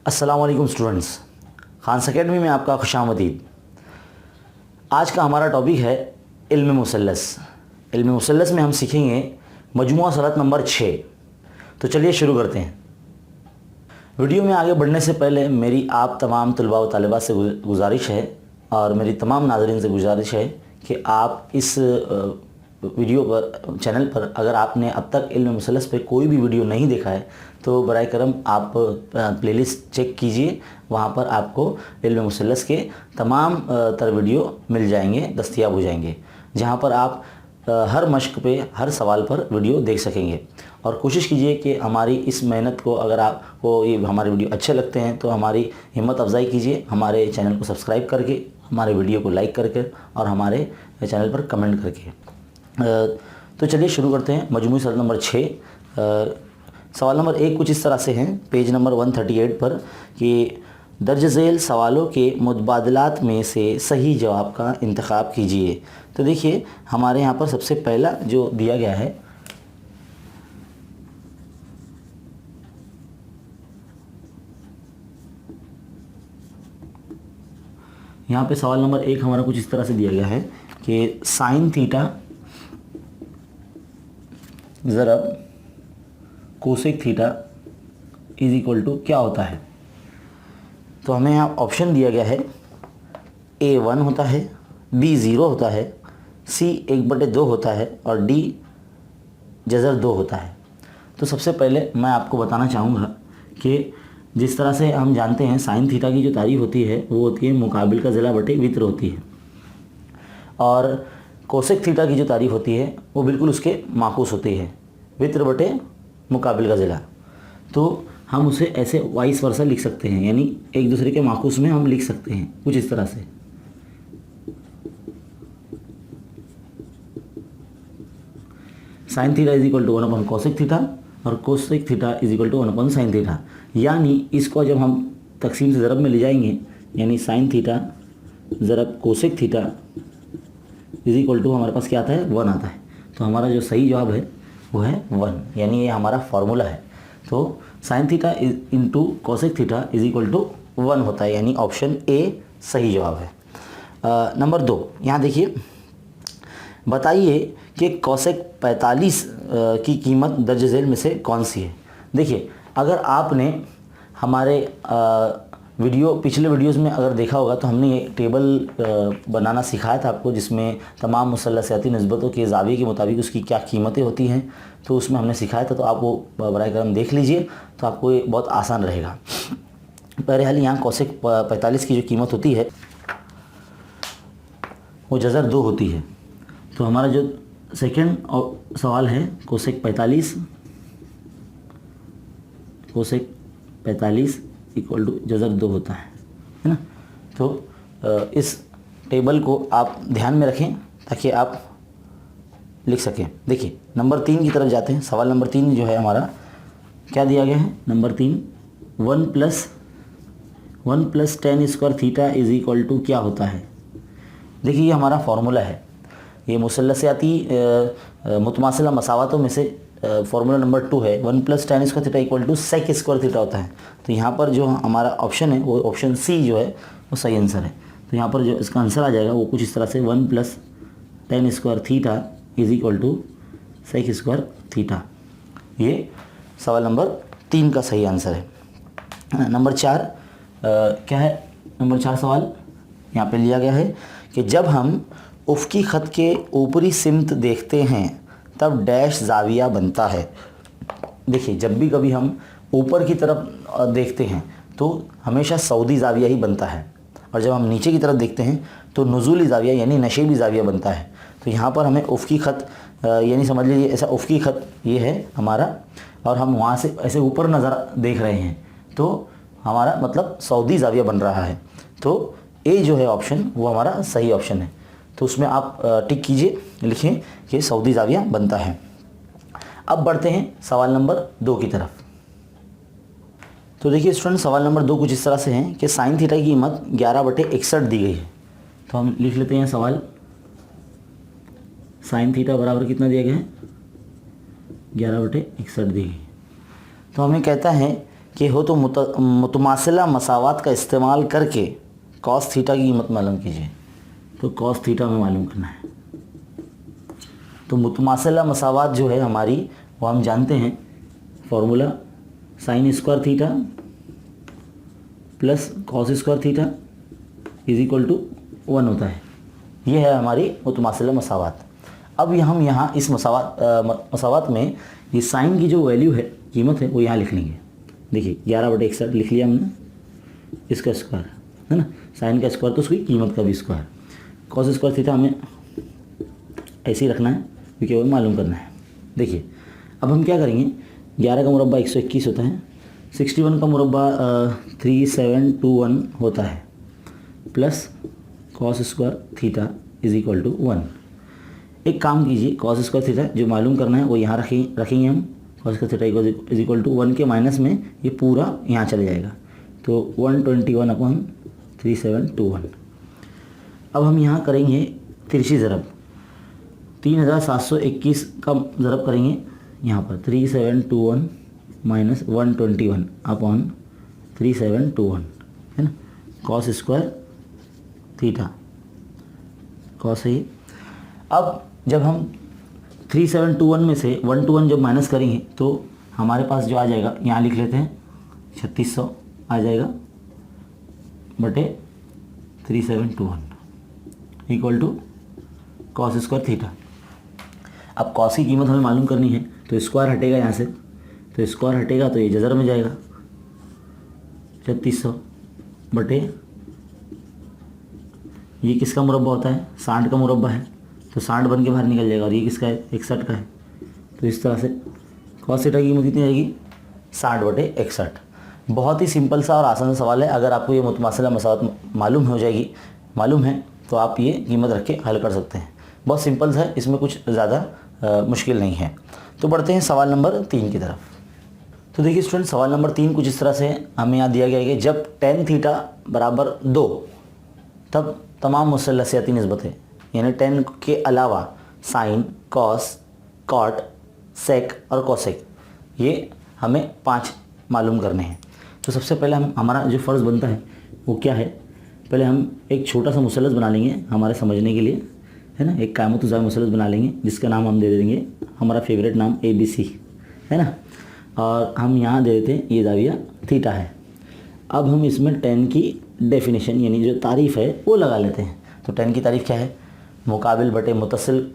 अस्सलाम वालेकुम students, Khans academy में आपका खुशामदीद। आज का हमारा टॉपिक है इल्म मुसल्लस। इल्म मुसल्लस में हम सीखेंगे मजमुआ सनद नंबर 6। तो चलिए शुरू करते हैं। वीडियो में आगे बढ़ने से पहले मेरी आप तमाम तलबा व तालिबात से गुजारिश है और मेरी तमाम नाज़रीन से गुजारिश है कि आप इस वीडियो पर चैनल पर अगर आपने अब तक इल्म मुसल्लस पे कोई भी वीडियो नहीं देखा है तो बराए करम आप प्लेलिस्ट चेक कीजिए। वहाँ पर आपको इल्म मुसल्लस के तमाम तर वीडियो मिल जाएंगे, दस्तयाब हो जाएंगे, जहाँ पर आप हर मश्क पे हर सवाल पर वीडियो देख सकेंगे। और कोशिश कीजिए कि हमारी इस मेहनत को, अगर आपको ये हमारे वीडियो अच्छे लगते हैं तो हमारी हिम्मत अफजाई कीजिए, हमारे चैनल को सब्सक्राइब करके, हमारे वीडियो को लाइक करके और हमारे चैनल पर कमेंट करके। तो चलिए शुरू करते हैं। मजमूई सनद नंबर 6, सवाल नंबर 1 कुछ इस तरह से हैं, पेज नंबर 138 पर, कि दर्ज झेल सवालों के मुतबादलात में से सही जवाब का इंतखाब कीजिए। तो देखिए हमारे यहाँ पर सबसे पहला जो दिया गया है, यहाँ पे सवाल नंबर 1 हमारा कुछ इस तरह से दिया गया है कि साइन थीटा ज़रब cosec theta is equal to क्या होता है। तो हमें यहाँ ऑप्शन दिया गया है, A 1 होता है, B 0 होता है, C 1/2 होता है और D जज़र 2 होता है। तो सबसे पहले मैं आपको बताना चाहूँगा कि जिस तरह से हम जानते हैं साइन थीटा की जो तारीफ होती है वो होती है मुकाबिल का ज़िला बटे वित्र होती है, और कोसेक थीटा की जो तारीफ होती है वो बिल्कुल उसके माकूस होती है, वित्र बटे मुकाबिल का ज़िला। तो हम उसे ऐसे वाइस वर्सा लिख सकते हैं, यानी एक दूसरे के माकूस में हम लिख सकते हैं कुछ इस तरह से। Sine theta is equal to 1 upon cosec theta और cosec theta is equal to 1 upon sine theta. यानी इसको जब हम तकसीम से ज़रब में ले जाएंगे, यानी साइन थीटा ज़रब cosec theta is equal to हमारे पास क्या आता है, 1 आता है। तो हमारा जो सही जवाब है वो है 1, यानी ये हमारा फार्मूला है। तो sine theta into cosec theta is equal to 1 होता है, यानी ऑप्शन ए सही जवाब है। नंबर 2, यहाँ देखिए, बताइए कि कोसेक 45 की कीमत दर्ज झेल में से कौन सी है। देखिए अगर आपने हमारे पिछले वीडियोस में अगर देखा होगा तो हमने ये टेबल बनाना सिखाया था आपको, जिसमें तमाम मुसल्लसाती निस्बतों के ज़ाविये के मुताबिक उसकी क्या कीमतें होती हैं। तो उसमें हमने सिखाया था, तो आप वो बराए करम देख लीजिए, तो आपको ये बहुत आसान रहेगा। बहरहाल यहाँ कोसेक 45 की जो कीमत होती है वो जज़र 2 होती है। तो हमारा जो सेकेंड सवाल है, कोसेक 45 इक्वल टू जज़र 2 होता है ना। तो इस टेबल को आप ध्यान में रखें ताकि आप लिख सकें। देखिए नंबर 3 की तरफ जाते हैं। सवाल नंबर 3 जो है हमारा क्या दिया गया है, number 3, 1 plus tan square theta is equal to क्या होता है। देखिए ये हमारा फार्मूला है, ये मुसल्लसाती मुतमासिला मसावातों में से फार्मूला नंबर 2 है। 1 plus tan square theta equal to sec square theta होता है। तो यहाँ पर जो हमारा ऑप्शन है वो ऑप्शन सी जो है वो सही आंसर है। तो यहाँ पर जो इसका आंसर आ जाएगा वो कुछ इस तरह से 1 plus tan square theta is equal to sec square theta. ये सवाल नंबर 3 का सही आंसर है। नंबर 4 क्या है, नंबर 4 सवाल यहाँ पे लिया गया है कि जब हम उफ़क़ी ख़त के ऊपरी सिमत देखते हैं तब डैश ज़ाविया बनता है। देखिए जब भी कभी हम ऊपर की तरफ देखते हैं तो हमेशा सऊदी ज़ाविया ही बनता है, और जब हम नीचे की तरफ देखते हैं तो नुज़ूली ज़ाविया यानी नशेबी ज़ाविया बनता है। तो यहाँ पर हमें उफ़क़ी ख़त यानी समझ लीजिए ऐसा उफ़क़ी ख़त ये है हमारा, और हम वहाँ से ऐसे ऊपर नज़र देख रहे हैं तो हमारा मतलब सऊदी ज़ाविया बन रहा है। तो ए जो है ऑप्शन वो हमारा सही ऑप्शन है। तो उसमें आप टिक कीजिए, लिखें कि सऊदी ज़ाविया बनता है। अब बढ़ते हैं सवाल नंबर 2 की तरफ। तो देखिए स्टूडेंट, सवाल नंबर 2 कुछ इस तरह से हैं कि साइन थीटा की कीमत 11/61 दी गई है। तो हम लिख लेते हैं सवाल, साइन थीटा बराबर कितना दिया गया है, 11/61 दी गई। तो हमें कहता है कि हो तो मुतमासिला मसावात का इस्तेमाल करके कॉस थीटा की कीमत मालूम कीजिए। तो कॉस थीटा में मालूम करना है। तो मुतमासिला मसावात जो है हमारी, वो हम जानते हैं formula sine square theta plus cos square theta is equal to 1 होता है। ये है हमारी मुतमासिला मसावात। अब हम यहाँ इस मसावात में ये साइन की जो वैल्यू है, कीमत है, वो यहाँ लिख लेंगे। देखिए 11/61 लिख लिया हमने, इसका स्क्वायर है ना, साइन का स्क्वायर तो उसकी कीमत का भी स्क्वायर। कॉस स्क्वायर थीटा हमें ऐसे ही रखना है क्योंकि वो मालूम करना है। देखिए अब हम क्या करेंगे, 11 का मुरब्बा 121 होता है, 61 का मुरब्बा 3721 होता है, plus cos square theta is equal to 1। एक काम कीजिए, कॉस स्क्वायर थीटा जो मालूम करना है वो यहाँ रखेंगे हम। Cos square theta is equal to 1 के माइनस में ये पूरा यहाँ चले जाएगा, तो 121/3721। अब हम यहाँ करेंगे तिरछी ज़रब, 3721 का ज़रब करेंगे यहाँ पर, 3721 माइनस 121/3721 है ना, कॉस स्क्वायर थीटा कॉस है। अब जब हम 3721 में से 121 जब माइनस करेंगे तो हमारे पास जो आ जाएगा, यहाँ लिख लेते हैं 3600 आ जाएगा बटे 3721 equal to cos square theta. अब कॉस की कीमत हमें मालूम करनी है, तो स्क्वायर हटेगा यहाँ से, तो स्क्वायर हटेगा तो ये जज़र में जाएगा, 3600 बटे, ये किसका मुरब्बा होता है, 60 का मुरब्बा है, तो 60 बन के बाहर निकल जाएगा, और ये किसका है, 61 का है। तो इस तरह से कॉस थीटा की कीमत कितनी आएगी, 60/61। बहुत ही सिंपल सा और आसान सवाल है। अगर आपको ये मुतमासिला मसावत मालूम है तो आप ये कीमत रख के हल कर सकते हैं। बहुत सिंपल है, इसमें कुछ ज़्यादा मुश्किल नहीं है। तो बढ़ते हैं सवाल नंबर 3 की तरफ। तो देखिए स्टूडेंट, सवाल नंबर 3 कुछ इस तरह से हमें यहाँ दिया गया है कि जब tan थीटा बराबर 2 तब तमाम मुसल्लसियाती निस्बतें, यानी tan के अलावा साइन, कॉस, कॉट, सेक और कोसेक, ये हमें 5 मालूम करने हैं। तो सबसे पहले हमारा जो फ़र्ज़ बनता है वो क्या है, पहले हम एक छोटा सा मुसल्लस बना लेंगे हमारे समझने के लिए, है ना। एक कायमत ज़ावी मुसल्लस बना लेंगे जिसका नाम हम दे देंगे, हमारा फेवरेट नाम ABC है ना, और हम यहाँ दे देते हैं ये ज़ाविया थीटा है। अब हम इसमें tan की डेफिनेशन यानी जो तारीफ़ है वो लगा लेते हैं। तो tan की तारीफ़ क्या है, मुकाबिल बटे मुतसिल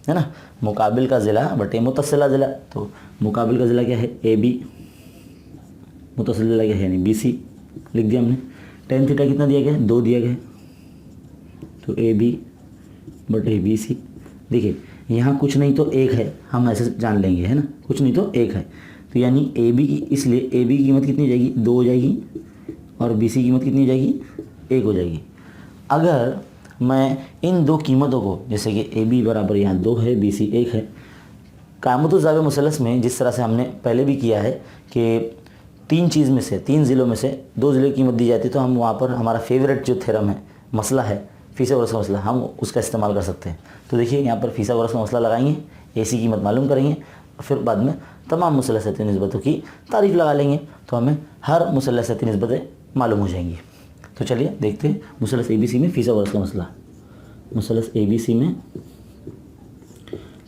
है ना, मुकाबिल का ज़िला बटे मुतसिला ज़िला। तो मुकाबिल का ज़िला क्या है, AB, मुतसिल ज़िला क्या है यानी BC लिख दिया हमने। tan थीटा कितना दिया गया है, 2 दिया गया है, तो AB बटे BC। देखिए यहाँ कुछ नहीं तो 1 है, हम ऐसे जान लेंगे है ना, कुछ नहीं तो 1 है, तो यानी AB की, इसलिए AB की कीमत कितनी हो जाएगी, 2 हो जाएगी, और BC की कीमत कितनी हो जाएगी, 1 हो जाएगी। अगर मैं इन दो कीमतों को, जैसे कि AB बराबर यहाँ 2 है, BC 1 है, कायमतुज़्ज़ावी मुसल्लस में जिस तरह से हमने पहले भी किया है कि 3 ज़िलों में से 2 ज़िलों की कीमत दी जाती है, तो हम वहाँ पर हमारा फेवरेट जो थ्योरम है, मसला है फीसागोरस का मसला, हम उसका इस्तेमाल कर सकते हैं। तो देखिए यहाँ पर फीसागोरस का मसला लगाएंगे, AC की कीमत मालूम करेंगे, और फिर बाद में तमाम मुसल्लसियाती निस्बतों की तारीफ़ लगा लेंगे, तो हमें हर मुसल्लसियाती निस्बतें मालूम हो जाएंगी। तो चलिए देखते हैं मुसल्लस ABC में फीसागोरस का मसला, मुसल्लस ABC में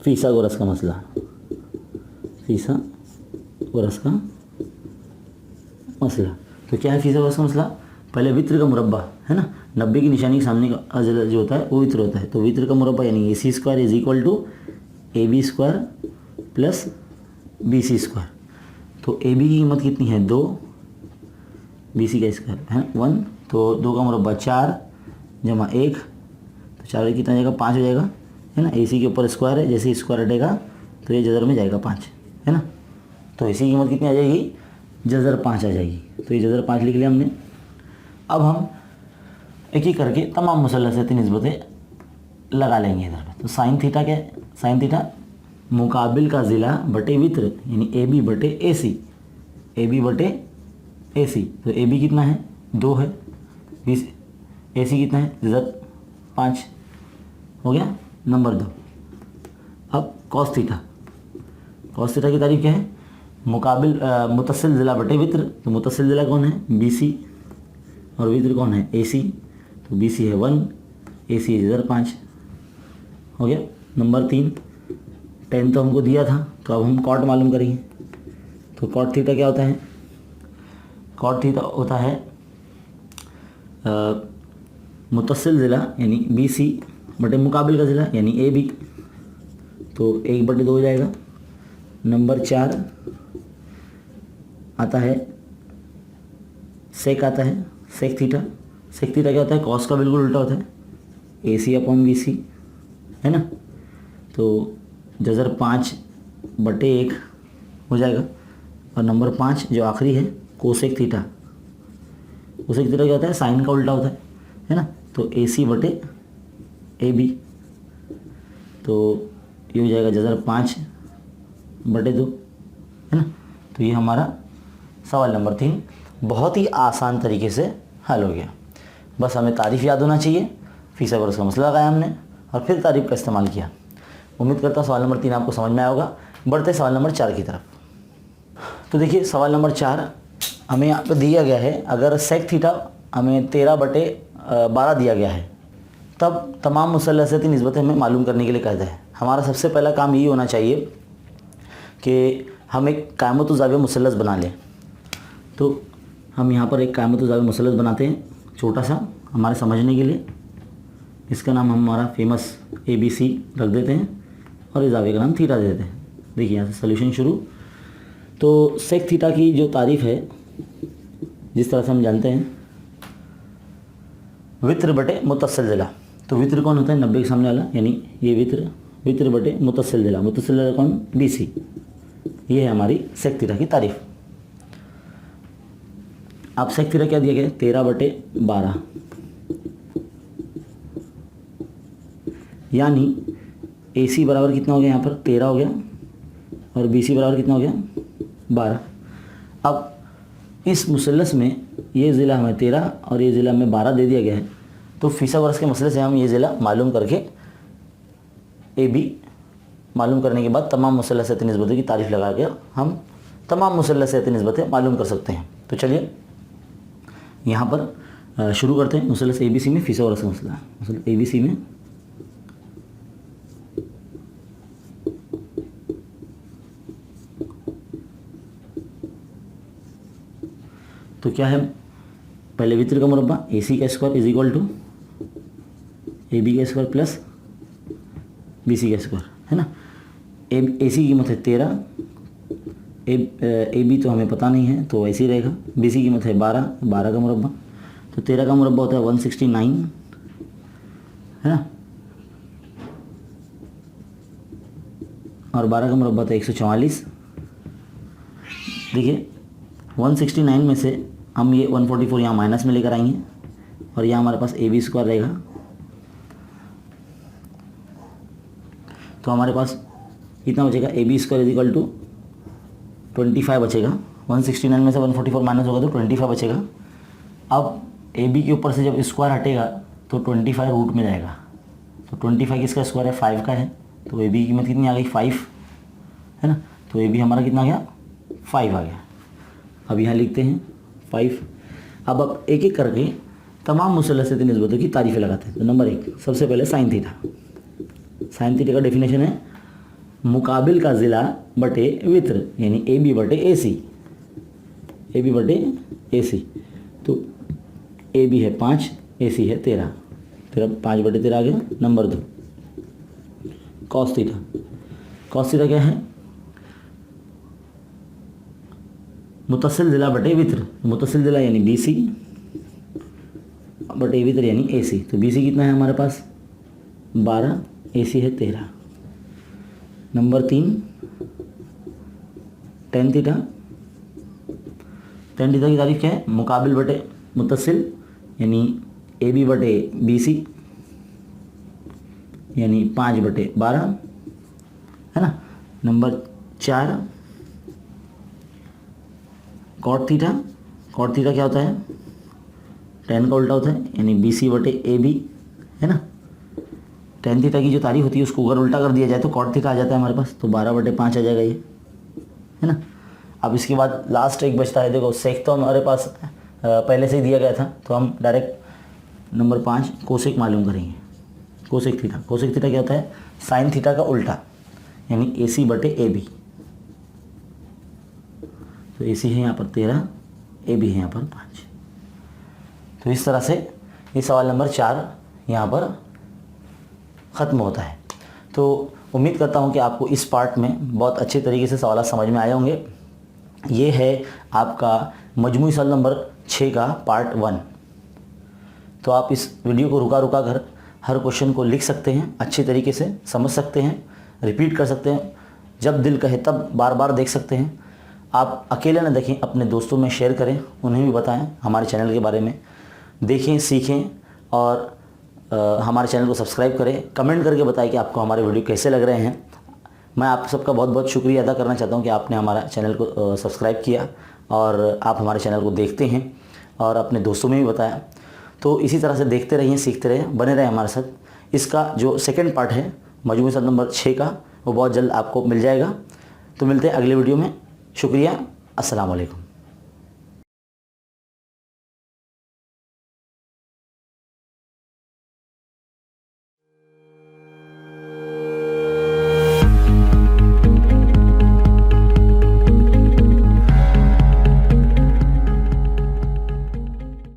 फीसागोरस का मसला, फीसागोरस का मसला। तो क्या है फीसागोरस का मसला, पहले वित्र का मुरब्बा है ना, 90 की निशानी के सामने का जो होता है वो वित्र होता है, तो वित्र का मुरब्बा यानी AC square is equal to AB square plus BC square. तो AB की कीमत कितनी है, 2, BC का स्क्वायर है 1, तो 2 का मुरब्बा 4 जमा 1, तो 4 कितना जाएगा, 5 हो जाएगा है ना। AC के ऊपर स्क्वायर है, जैसे स्क्वायर हटेगा तो ये जज़र में जाएगा 5 है ना, तो AC की कीमत कितनी आ जाएगी, जज़र 5 आ जाएगी। तो ये जज़र 5 लिख लिया हमने। अब हम एक एक करके तमाम मुसल्लसियाती निस्बतें लगा लेंगे इधर पे। तो साइन थीटा क्या है, साइन थीटा मुकाबिल का ज़िला बटे वित्र यानी AB बटे AC, AB बटे AC। तो AB कितना है, 2 है, AC कितना है, जज़र 5 हो गया, नंबर 2। अब कॉस थीटा, कॉस थीटा की तारीफ क्या है, मुकाबिल मुतसिल ज़िला बटे वित्र, तो मुतसिल ज़िला कौन है, BC, और वित्र कौन है, AC, तो BC है 1, AC है इधर 5, हो गया। नंबर 3, tan तो हमको दिया था, तो अब हम कॉट मालूम करेंगे। तो कॉट थीटा क्या होता है, कॉट थीटा होता है मुतसिल ज़िला यानी BC बटे मुकाबिल का ज़िला यानी AB, तो 1/2 हो जाएगा। नंबर 4 आता है सेक, आता है सेक थीटा। सेक थीटा क्या होता है, कॉस का बिल्कुल उल्टा होता है, AC/BC, है ना। तो जज़र 5/1 हो जाएगा। और नंबर 5 जो आखिरी है कोसेक थीटा। कोसेक थीटा क्या होता है, साइन का उल्टा होता है ना। तो AC/AB, तो ये हो जाएगा जज़र 5/2, है ना। तो ये हमारा सवाल नंबर 3 बहुत ही आसान तरीके से हल हो गया। बस हमें तारीफ़ याद होना चाहिए, फीसा वर्ष का मसला लगाया हमने और फिर तारीफ़ का इस्तेमाल किया। उम्मीद करता हूँ सवाल नंबर 3 आपको समझ में आया होगा। बढ़ते सवाल नंबर 4 की तरफ। तो देखिए सवाल नंबर 4 हमें यहाँ पर दिया गया है, अगर सेक थीटा हमें 13/12 दिया गया है, तब तमाम मुसल्लसाती निस्बतें हमें मालूम करने के लिए कहता है। हमारा सबसे पहला काम यही होना चाहिए कि हम एक क़ायमत ज़ाविया मुसल्लस बना लें। तो हम यहाँ पर एक क़ायमत ज़ाविया मुसल्लस बनाते हैं, छोटा सा हमारे समझने के लिए। इसका नाम हम हमारा फेमस ABC रख देते हैं और इस ज़ाविया का नाम थीटा दे देते हैं। देखिए यहाँ से सोल्यूशन शुरू। तो सेक थीटा की जो तारीफ़ है, जिस तरह से हम जानते हैं, वित्र बटे मुतसिल ज़िला। तो वित्र कौन होता है, 90 के सामने वाला, यानी ये वित्र बटे मुतसिल ज़िला। मुतसिल ज़िला कौन, BC। ये है हमारी सेक थीटा की तारीफ़। अब सेक थीटा क्या दिया गया है, 13/12, यानी AC बराबर कितना हो गया, यहाँ पर 13 हो गया और BC बराबर कितना हो गया, 12। अब इस मुसल्लस में ये ज़िला हमें 13 और ये ज़िला हमें 12 दे दिया गया है। तो फीसा वर्ष के मसले से हम ये ज़िला मालूम करके AB मालूम करने के बाद तमाम मुसल्लसाती निस्बतों की तारीफ़ लगा के हम तमाम मुसल्लसाती निस्बतें मालूम कर सकते हैं। तो चलिए यहाँ पर शुरू करते हैं। मुसल्लस ABC में फीसा वर्ष का मसला, मुसल्लस ABC में तो क्या है, पहले वित्र का मुरब्बा AC का square is equal to AB का स्क्वायर प्लस BC का स्क्वायर, है ना। AC की कीमत है 13, AB तो हमें पता नहीं है तो ऐसे ही रहेगा। BC की कीमत है 12 का मुरब्बा, तो 13 का मुरब्बा होता है 169, है ना, और 12 का मुरब्बा होता है 144। देखिए 169 में से हम ये 144 यहाँ माइनस में लेकर आएंगे और यहाँ हमारे पास AB स्क्वायर रहेगा। तो हमारे पास कितना बचेगा, AB square is equal to 25 बचेगा। 169 में से 144 माइनस होगा तो 25 बचेगा। अब AB के ऊपर से जब स्क्वायर हटेगा तो 25 रूट में जाएगा। तो 25 किसका स्क्वायर है, 5 का है। तो AB की कीमत कितनी आ गई, 5, है ना। तो AB हमारा कितना आ गया, 5 आ गया। अब यहाँ लिखते हैं 5। अब एक एक करके तमाम मुसल्लसाती निस्बतों की तारीफ़ें लगाते हैं। तो नंबर 1 सबसे पहले साइन थीटा। साइन थीटा का डेफिनेशन है मुकाबिल का ज़िला बटे वित्र, यानी AB बटे AC, AB बटे AC। तो AB है 5, AC है 13, 5/13 आ गया। Number 2 cos theta. Cos theta क्या है, मुतसिल ज़िला बटे वित्र। मुतसिल ज़िला यानी BC बटे वित्र यानी AC। तो BC कितना है हमारे पास, 12, AC है 13। Number 3 tan theta. Tan theta की तारीफ क्या है, मुकाबिल बटे मुतसिल यानी AB बटे BC यानी 5/12, है ना। Number 4 cot theta. Cot theta क्या होता है, टेन का उल्टा होता है यानी BC बटे AB, है ना। टेन थीटा की जो तारीफ होती है उसको अगर उल्टा कर दिया जाए तो कॉट थीटा आ जाता है हमारे पास। तो 12/5 आ जाएगा ये, है ना। अब इसके बाद लास्ट एक बचता है, देखो सेक तो हमारे पास पहले से ही दिया गया था, तो हम डायरेक्ट नंबर 5 कोसेक मालूम करेंगे। कोसेक थीटा, कोसेक थीटा क्या होता है, साइन थीटा का उल्टा, यानी AC बटे AB। तो AC है यहाँ पर 13, AB है यहाँ पर 5। तो इस तरह से ये सवाल नंबर 4 यहाँ पर ख़त्म होता है। तो उम्मीद करता हूँ कि आपको इस पार्ट में बहुत अच्छे तरीके से सवाल समझ में आए होंगे। ये है आपका मजमूई सवाल नंबर 6 का पार्ट 1। तो आप इस वीडियो को रुका रुका कर हर क्वेश्चन को लिख सकते हैं, अच्छे तरीके से समझ सकते हैं, रिपीट कर सकते हैं, जब दिल कहे तब बार बार देख सकते हैं। आप अकेले न देखें, अपने दोस्तों में शेयर करें, उन्हें भी बताएं हमारे चैनल के बारे में, देखें सीखें और हमारे चैनल को सब्सक्राइब करें। कमेंट करके बताएं कि आपको हमारे वीडियो कैसे लग रहे हैं। मैं आप सबका बहुत बहुत शुक्रिया अदा करना चाहता हूं कि आपने हमारा चैनल को सब्सक्राइब किया और आप हमारे चैनल को देखते हैं और अपने दोस्तों में भी बताया। तो इसी तरह से देखते रहिए, सीखते रहें, बने रहें हमारे साथ। इसका जो सेकंड पार्ट है मजमूई सवाल नंबर 6 का, वो बहुत जल्द आपको मिल जाएगा। तो मिलते हैं अगले वीडियो में। शुक्रिया, अस्सलाम वालेकुम।